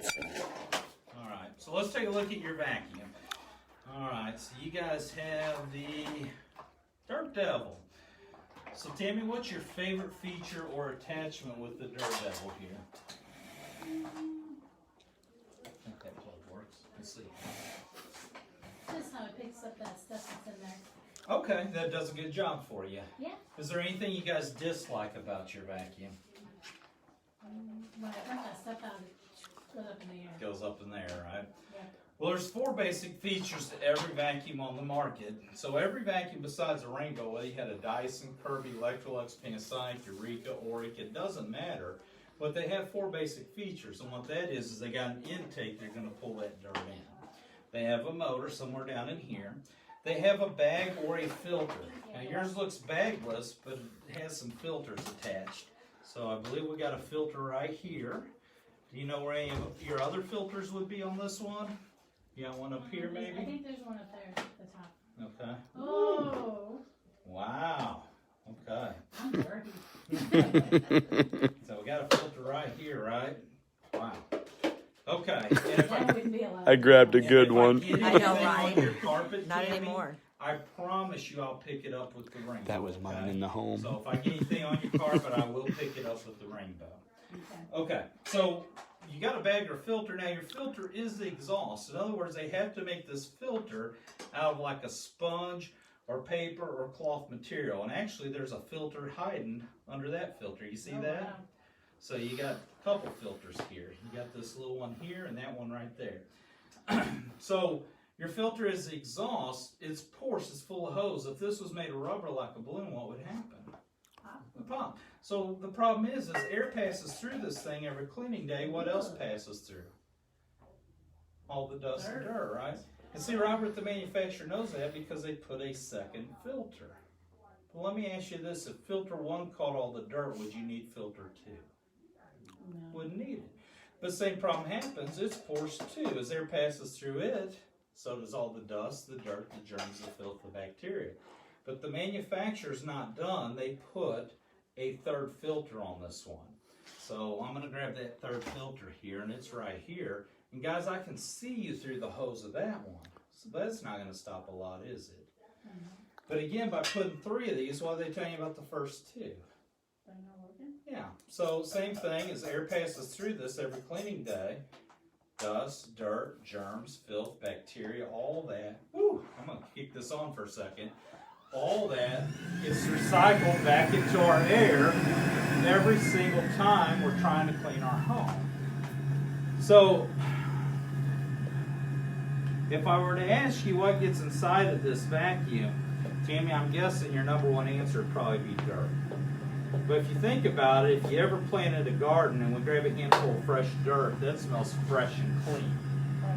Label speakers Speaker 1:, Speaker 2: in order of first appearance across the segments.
Speaker 1: All right, so let's take a look at your vacuum. All right, so you guys have the Dirt Devil. So Tammy, what's your favorite feature or attachment with the Dirt Devil here? I think that plug works. Let's see.
Speaker 2: Just how it picks up that stuff that's in there.
Speaker 1: Okay, that does a good job for you.
Speaker 2: Yeah.
Speaker 1: Is there anything you guys dislike about your vacuum?
Speaker 2: When I bring that stuff out, it goes up in the air.
Speaker 1: Goes up in there, right?
Speaker 2: Yeah.
Speaker 1: Well, there's 4 basic features to every vacuum on the market. So every vacuum besides a Rainbow, whether you had a Dyson, Kirby, Electrolux, Panasonic, Eureka, Oric, it doesn't matter. But they have 4 basic features, and what that is they got an intake they're going to pull that dirt in. They have a motor somewhere down in here. They have a bag or a filter. Now yours looks bagless, but it has some filters attached. So I believe we got a filter right here. Do you know where any of your other filters would be on this one? You got one up here maybe?
Speaker 2: I think there's one up there at the top.
Speaker 1: Okay.
Speaker 2: Oh!
Speaker 1: Wow. Okay.
Speaker 2: I'm dirty.
Speaker 1: So we got a filter right here, right? Wow. Okay. And if
Speaker 2: That wouldn't be allowed.
Speaker 3: I grabbed a
Speaker 1: and
Speaker 3: good
Speaker 1: if
Speaker 3: one.
Speaker 1: get
Speaker 4: I know,
Speaker 1: anything
Speaker 4: right?
Speaker 1: on your carpet,
Speaker 4: Not
Speaker 1: Tammy,
Speaker 4: anymore.
Speaker 1: I promise you I'll pick it up with the rainbow.
Speaker 3: That was mine in the home.
Speaker 1: So if I get anything on your carpet, I will pick it up with the rainbow.
Speaker 2: Okay.
Speaker 1: Okay, so you got a bag or filter. Now your filter is the exhaust. In other words, they have to make this filter out of like a sponge or paper or cloth material. And actually there's a filter hiding under that filter. You see
Speaker 2: Oh,
Speaker 1: that?
Speaker 2: wow.
Speaker 1: So you got a couple filters here. You got this little one here and that one right there. So your filter is the exhaust. It's porous. It's full of hose. If this was made of rubber like a balloon, what would happen? The pump. So the problem is air passes through this thing every cleaning day. What else passes through? All the dust and dirt, right? And see, Robert, the manufacturer knows that because they put a second filter. But let me ask you this: if filter 1 caught all the dirt, would you need filter 2?
Speaker 2: No.
Speaker 1: Wouldn't need it. But same problem happens. It's porous too. As air passes through it, so does all the dust, the dirt, the germs, the filth, the bacteria. But the manufacturer's not done. They put a 3rd filter on this one. So I'm going to grab that 3rd filter here, and it's right here. And guys, I can see you through the hose of that one. So that's not going to stop a lot, is it? But again, by putting 3 of these, what are they telling you about the first 2?
Speaker 2: They're not working?
Speaker 1: Yeah, so same thing as air passes through this every cleaning day. Dust, dirt, germs, filth, bacteria, all that. Woo, I'm going to keep this on for a second. All that is recycled back into our air every single time we're trying to clean our home. So, if I were to ask you what gets inside of this vacuum, Tammy, I'm guessing your number 1 answer would probably be dirt. But if you think about it, if you ever planted a garden and we grab a handful of fresh dirt, that smells fresh and clean.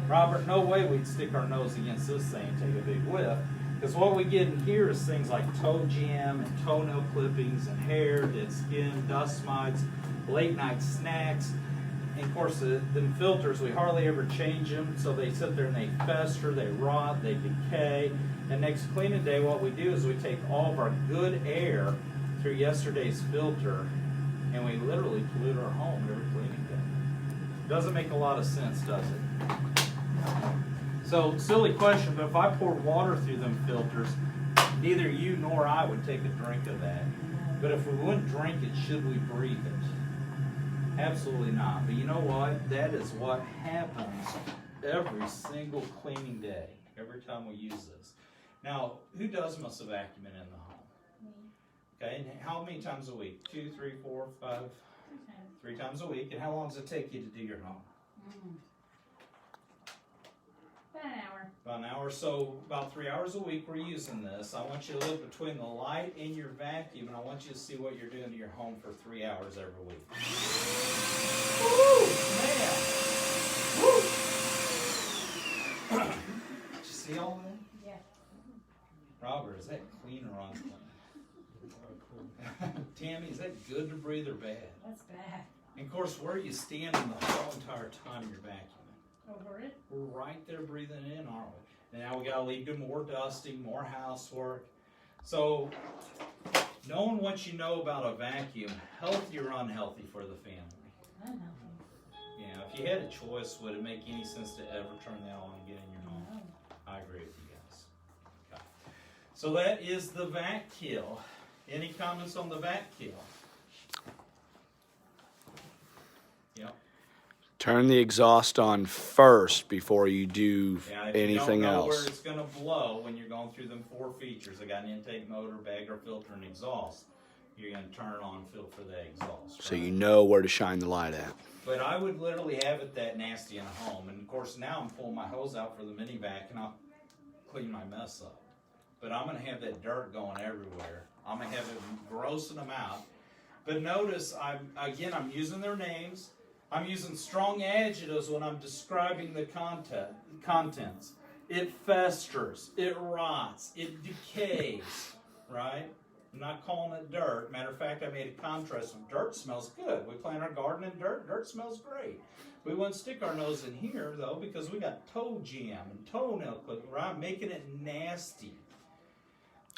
Speaker 1: Robert, no way we'd stick our nose against this thing and take a big whiff. Because what we get in here is things like toe jam and toenail clippings and hair, dead skin, dust mites, late night snacks. And of course, the filters, we hardly ever change them, so they sit there and they fester, they rot, they decay. And next cleaning day, what we do is we take all of our good air through yesterday's filter, and we literally pollute our home every cleaning day. Doesn't make a lot of sense, does it? So, silly question, but if I poured water through them filters, neither you nor I would take a drink of that. But if we wouldn't drink it, should we breathe it? Absolutely not. But you know what? That is what happens every single cleaning day, every time we use this. Now, who does most of the vacuuming in the home?
Speaker 2: Me.
Speaker 1: Okay, and how many times a week? 2, 3, 4, 5? 3 times a week. And how long does it take you to do your home?
Speaker 2: About an hour.
Speaker 1: About an hour. So about 3 hours a week we're using this. I want you to look between the light and your vacuum, and I want you to see what you're doing to your home for 3 hours every week. Woo! Man! Woo! Did you see all that?
Speaker 2: Yeah.
Speaker 1: Robert, is that clean or unclean? Tammy, is that good to breathe or bad?
Speaker 2: That's bad.
Speaker 1: And of course, where are you standing the whole entire time you're vacuuming?
Speaker 2: Over it?
Speaker 1: We're right there breathing in, aren't we? And now we got to lead to more dusting, more housework. So, knowing what you know about a vacuum, healthy or unhealthy for the family?
Speaker 2: Unhealthy.
Speaker 1: Yeah, Yeah, if you had a choice, would it make any sense to ever turn that on again in your home?
Speaker 2: No.
Speaker 1: I agree with you guys. Okay. So that is the Vac Kill. Any comments on the Vac Kill? Yep.
Speaker 3: Turn the exhaust on first before you do
Speaker 1: Yeah, if
Speaker 3: anything
Speaker 1: you don't know
Speaker 3: else.
Speaker 1: where it's going to blow when you're going through them 4 features, I got an intake motor, bagger, filter, and exhaust. You're going to turn it on and feel for the exhaust.
Speaker 3: So
Speaker 1: right?
Speaker 3: you know where to shine the light at.
Speaker 1: But I would literally have it that nasty in a home. And of course now I'm pulling my hose out for the mini vac and I'll clean my mess up. But I'm going to have that dirt going everywhere. I'm going to have it grossing them out. But notice, I'm using their names. I'm using strong adjectives when I'm describing the contents. It festers, it rots, it decays, right? I'm not calling it dirt. Matter of fact, I made a contrast of dirt smells good. We plant our garden in dirt, dirt smells great. We wouldn't stick our nose in here, though, because we got toe jam and toenail clipping, right? Making it nasty.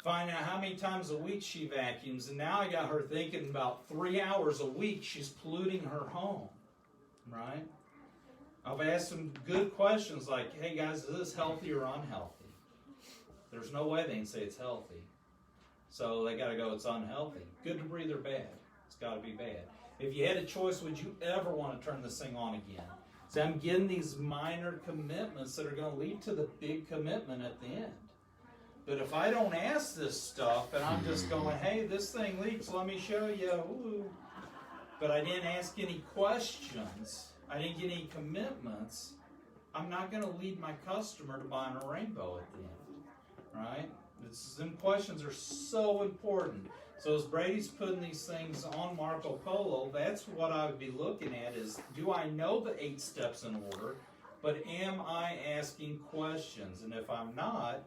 Speaker 1: Find out how many times a week she vacuums, and now I got her thinking about 3 hours a week she's polluting her home, right? I've asked some good questions like, hey guys, is this healthy or unhealthy? There's no way they can say it's healthy. So they got to go, it's unhealthy. Good to breathe or bad? It's got to be bad. If you had a choice, would you ever want to turn this thing on again? So I'm getting these minor commitments that are going to lead to the big commitment at the end. But if I don't ask this stuff and I'm just going, hey, this thing leaks, let me show you, ooh. But I didn't ask any questions, I didn't get any commitments, I'm not going to lead my customer to buying a rainbow at the end, right? Them questions are so important. So as Brady's putting these things on Marco Polo, that's what I would be looking at is, do I know the 8 steps in order, but am I asking questions? And if I'm not,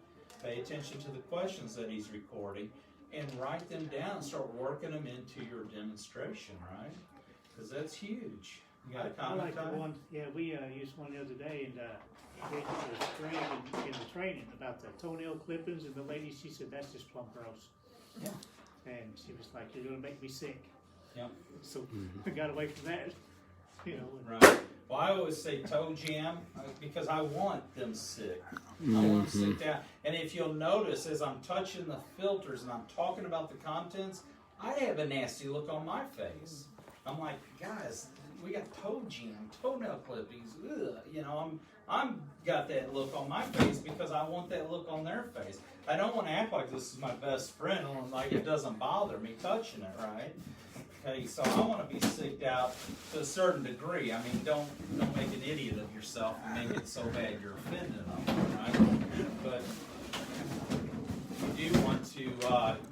Speaker 1: pay attention to the questions that he's recording and write them down, start working them into your demonstration, right? Because that's huge. You got a comment?
Speaker 4: I like the one, yeah, we used one the other day, and they was training in the training about the toenail clippings, and the lady, she said, that's just plumb gross.
Speaker 1: Yeah.
Speaker 4: And she was like, you're going to make me sick.
Speaker 1: Yep.
Speaker 4: So I got away from that, you know.
Speaker 1: Right. Well, I always say toe jam because I want them sick. I want them sick down. And if you'll notice, as I'm touching the filters and I'm talking about the contents, I have a nasty look on my face. I'm like, guys, we got toe jam, toenail clippings. Ugh. You know, I'm got that look on my face because I want that look on their face. I don't want to act like this is my best friend and like it doesn't bother me touching it, right? Okay, so I want to be sicked out to a certain degree. I mean, don't make an idiot of yourself and make it so bad you're offending them, right? But you do want to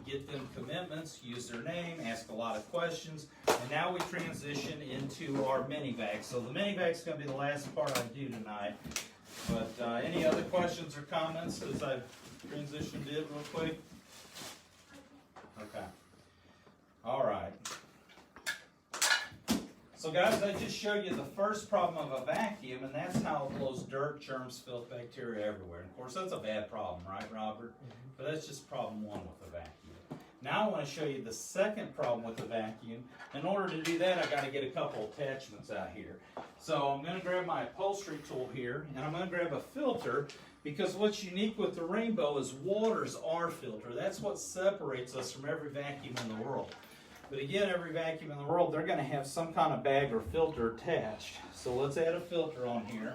Speaker 1: get them commitments, use their name, ask a lot of questions, and now we transition into our mini vac. So the mini vac is going to be the last part I do tonight. But any other questions or comments as I transitioned it real quick? Okay. All right. So guys, I just showed you the first problem of a vacuum, and that's how it blows dirt, germs, filth, bacteria everywhere. And of course, that's a bad problem, right, Robert? But that's just problem 1 with the vacuum. Now I want to show you the second problem with the vacuum. In order to do that, I've got to get a couple attachments out here. So I'm going to grab my upholstery tool here, and I'm going to grab a filter, because what's unique with the Rainbow is water's our filter. That's what separates us from every vacuum in the world. But again, every vacuum in the world, they're going to have some kind of bag or filter attached. So let's add a filter on here.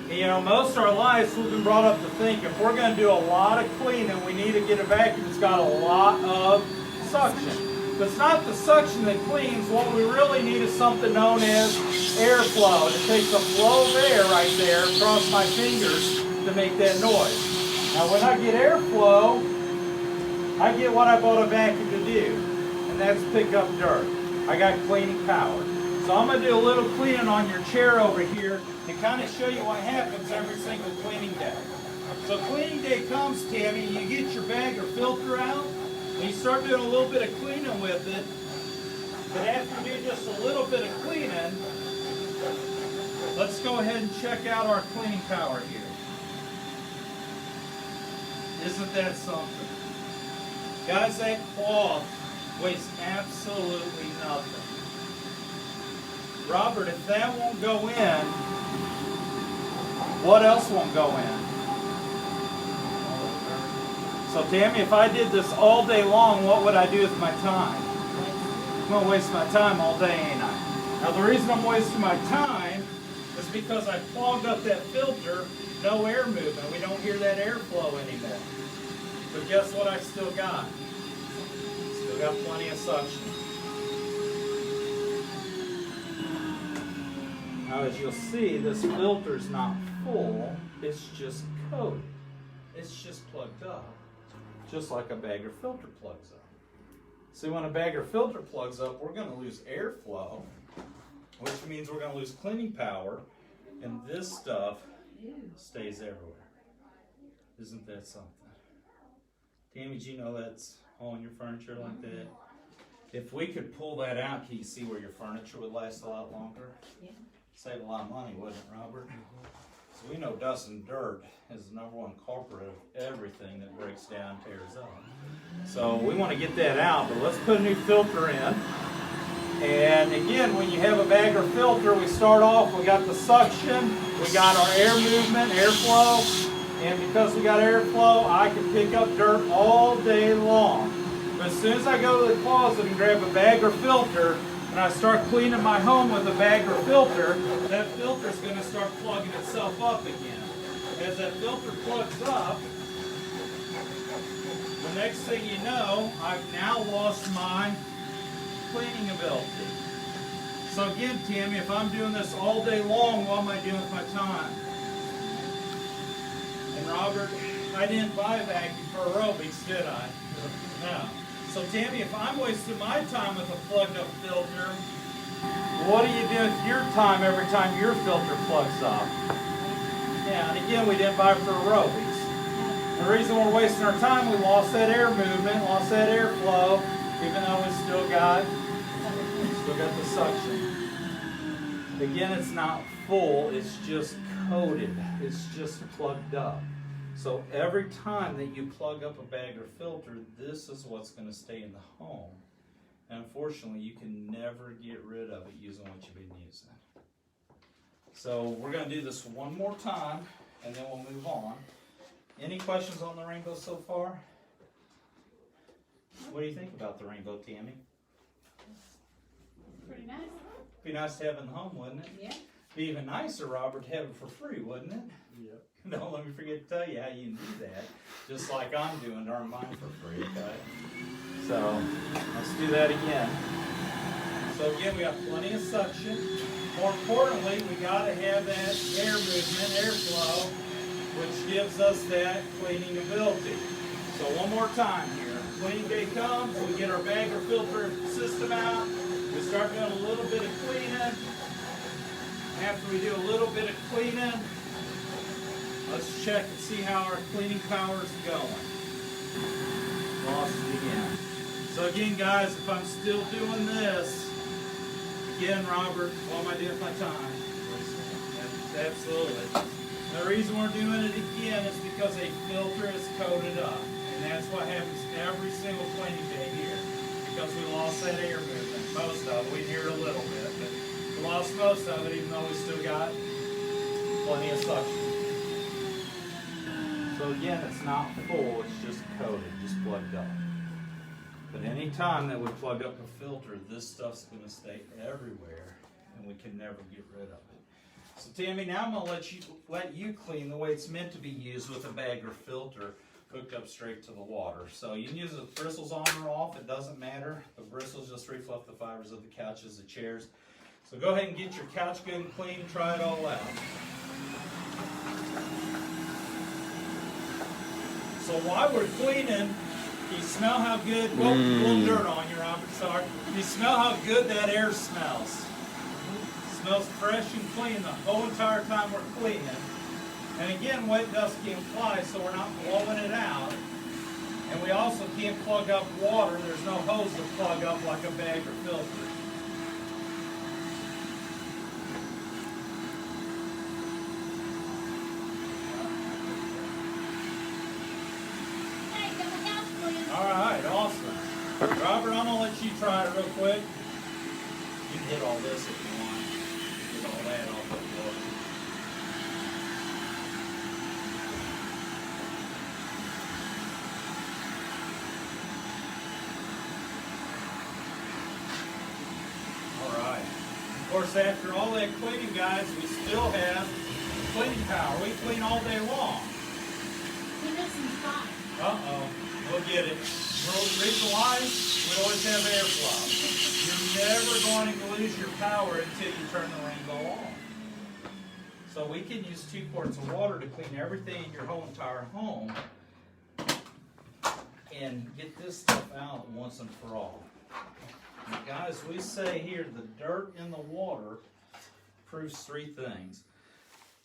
Speaker 1: And, you know, most of our lives we've been brought up to think if we're going to do a lot of cleaning, we need to get a vacuum that's got a lot of suction. But it's not the suction that cleans. What we really need is something known as airflow. And it takes a flow of air right there across my fingers to make that noise. Now when I get airflow, I get what I bought a vacuum to do, and that's pick up dirt. I got cleaning power. So I'm going to do a little cleaning on your chair over here and kind of show you what happens every single cleaning day. So cleaning day comes, Tammy, and you get your bag or filter out, and you start doing a little bit of cleaning with it. But after you do just a little bit of cleaning, let's go ahead and check out our cleaning power here. Isn't that something? Guys, that cloth weighs absolutely nothing. Robert, if that won't go in, what else won't go in? So Tammy, if I did this all day long, what would I do with my time? I'm going to waste my time all day, ain't I? Now the reason I'm wasting my time is because I clogged up that filter, no air movement. We don't hear that airflow anymore. But guess what I still got? Still got plenty of suction. Now as you'll see, this filter's not full, it's just coated. It's just plugged up. Just like a bagger filter plugs up. See, when a bagger filter plugs up, we're going to lose airflow, which means we're going to lose cleaning power, and this stuff stays everywhere. Isn't that something? Tammy, did you know that's on your furniture like that? If we could pull that out, can you see where your furniture would last a lot longer?
Speaker 2: Yeah.
Speaker 1: Save a lot of money, wouldn't it, Robert? So we know dust and dirt is the #1 culprit of everything that breaks down, tears up. So we want to get that out, but let's put a new filter in. And again, when you have a bagger filter, we start off, we got the suction, we got our air movement, airflow, and because we got airflow, I can pick up dirt all day long. But as soon as I go to the closet and grab a bagger filter, and I start cleaning my home with a bagger filter, that filter's going to start plugging itself up again. As that filter plugs up, the next thing you know, I've now lost my cleaning ability. So again, Tammy, if I'm doing this all day long, what am I doing with my time? And Robert, I didn't buy a vacuum for aerobics, did I? No. So Tammy, if I'm wasting my time with a plugged up filter, what are you doing with your time every time your filter plugs up? Yeah, and again, we didn't buy it for aerobics. The reason we're wasting our time, we lost that air movement, lost that airflow, even though we still got the suction. Again, it's not full, it's just coated, it's just plugged up. So every time that you plug up a bagger filter, this is what's going to stay in the home. And unfortunately, you can never get rid of it using what you've been using. So we're going to do this one more time, and then we'll move on. Any questions on the rainbow so far? What do you think about the rainbow, Tammy?
Speaker 2: Pretty nice.
Speaker 1: Be nice to have in the home, wouldn't it?
Speaker 2: Yeah.
Speaker 1: Be even nicer, Robert, to have it for free, wouldn't it?
Speaker 5: Yep.
Speaker 1: Don't let me forget to tell you how you can do that. Just like I'm doing to earn mine for free, okay? So, let's do that again. So again, we got plenty of suction. More importantly, we got to have that air movement, airflow, which gives us that cleaning ability. So one more time here. Cleaning day comes, we get our bagger filter system out. We start doing a little bit of cleaning. After we do a little bit of cleaning, let's check and see how our cleaning power is going. Lost it again. So again, guys, if I'm still doing this, again, Robert, what am I doing with my time? Absolutely. The reason we're doing it again is because a filter is coated up. And that's what happens every single cleaning day here. Because we lost that air movement. Most of it. We hear it a little bit. But we lost most of it, even though we still got plenty of suction. So again, it's not full, it's just coated, just plugged up. But any time that we plug up a filter, this stuff's going to stay everywhere, and we can never get rid of it. So Tammy, now I'm going to let you clean the way it's meant to be used with a bagger filter hooked up straight to the water. So you can use the bristles on or off, it doesn't matter. The bristles just refluff the fibers of the couches, the chairs. So go ahead and get your couch good and clean, try it all out. So while we're cleaning, you smell how good, whoa, a little dirt on you, Robert, sorry. You smell how good that air smells. It smells fresh and clean the whole entire time we're cleaning. And again, wet dust can't fly, so we're not blowing it out. And we also can't plug up water. There's no hose to plug up like a bagger filter. Alright, awesome. Robert, I'm going to let you try it real quick. You can hit all this if you want. course, after all that cleaning, guys, we still have cleaning power. We clean all day long.
Speaker 2: We're missing fine.
Speaker 1: Uh-oh, we'll get it. Reason why? We always have airflow. You're never going to lose your power until you turn the rainbow on. So we can use 2 quarts of water to clean everything in your whole entire home and get this stuff out once and for all. Now, guys, we say here the dirt in the water proves 3 things.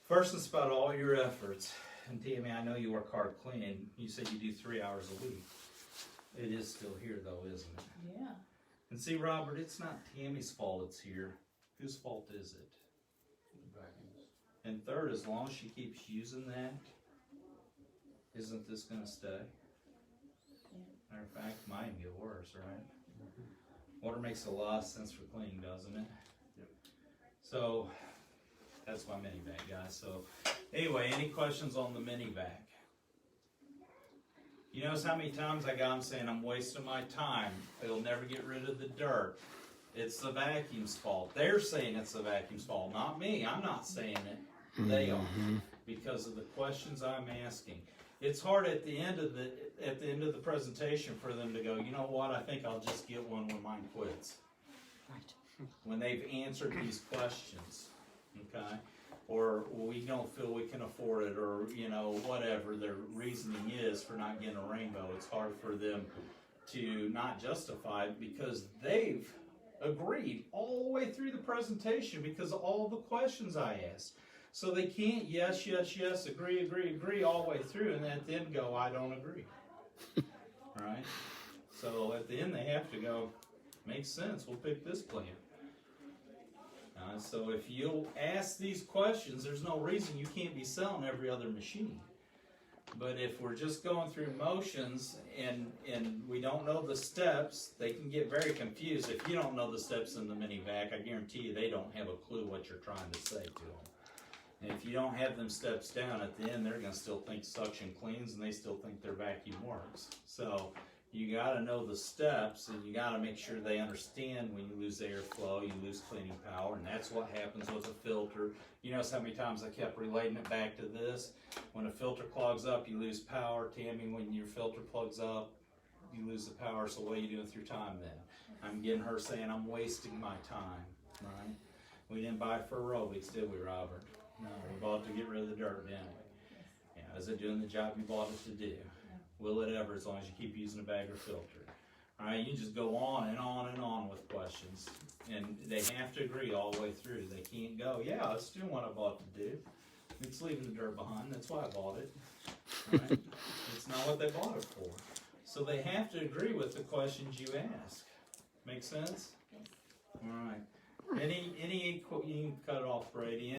Speaker 1: First, it's about all your efforts. And Tammy, I know you work hard cleaning. You said you do 3 hours a week. It is still here, though, isn't it?
Speaker 2: Yeah.
Speaker 1: And see, Robert, it's not Tammy's fault it's here. Whose fault is it? And third, as long as she keeps using that, isn't this going to stay? Matter of fact, mine get worse, right? Water makes a lot of sense for cleaning, doesn't it? Yep. So, that's my mini vac, guys. So, anyway, any questions on the mini vac? You notice how many times I got them saying I'm wasting my time. It'll never get rid of the dirt. It's the vacuum's fault. They're saying it's the vacuum's fault, not me. I'm not saying it. They are, because of the questions I'm asking. It's hard at the end of the presentation for them to go, you know what? I think I'll just get one when mine quits. Right. When they've answered these questions, okay? Or we don't feel we can afford it, or you know, whatever their reasoning is for not getting a rainbow. It's hard for them to not justify it because they've agreed all the way through the presentation because of all the questions I asked. So they can't yes, yes, yes, agree all the way through, and then at the end go, I don't agree. Right? So at the end they have to go, makes sense, we'll pick this plan. So if you'll ask these questions, there's no reason you can't be selling every other machine. But if we're just going through motions and we don't know the steps, they can get very confused. If you don't know the steps in the mini vac, I guarantee you they don't have a clue what you're trying to say to them. And if you don't have them steps down at the end, they're going to still think suction cleans and they still think their vacuum works. So you got to know the steps, and you got to make sure they understand when you lose airflow, you lose cleaning power, and that's what happens with a filter. You notice how many times I kept relating it back to this? When a filter clogs up, you lose power. Tammy, when your filter plugs up, you lose the power. So what are you doing with your time then? I'm getting her saying I'm wasting my time, right? We didn't buy it for aerobics, did we, Robert? No, we bought it to get rid of the dirt, didn't we? Yeah, is it doing the job you bought it to do? Will it ever, as long as you keep using a bag or filter? All right, you just go on and on and on with questions. And they have to agree all the way through. They can't go, yeah, it's doing what I bought it to do. It's leaving the dirt behind, that's why I bought it. Right? It's not what they bought it for. So they have to agree with the questions you ask. Make sense? All right. You can cut it off, Brady.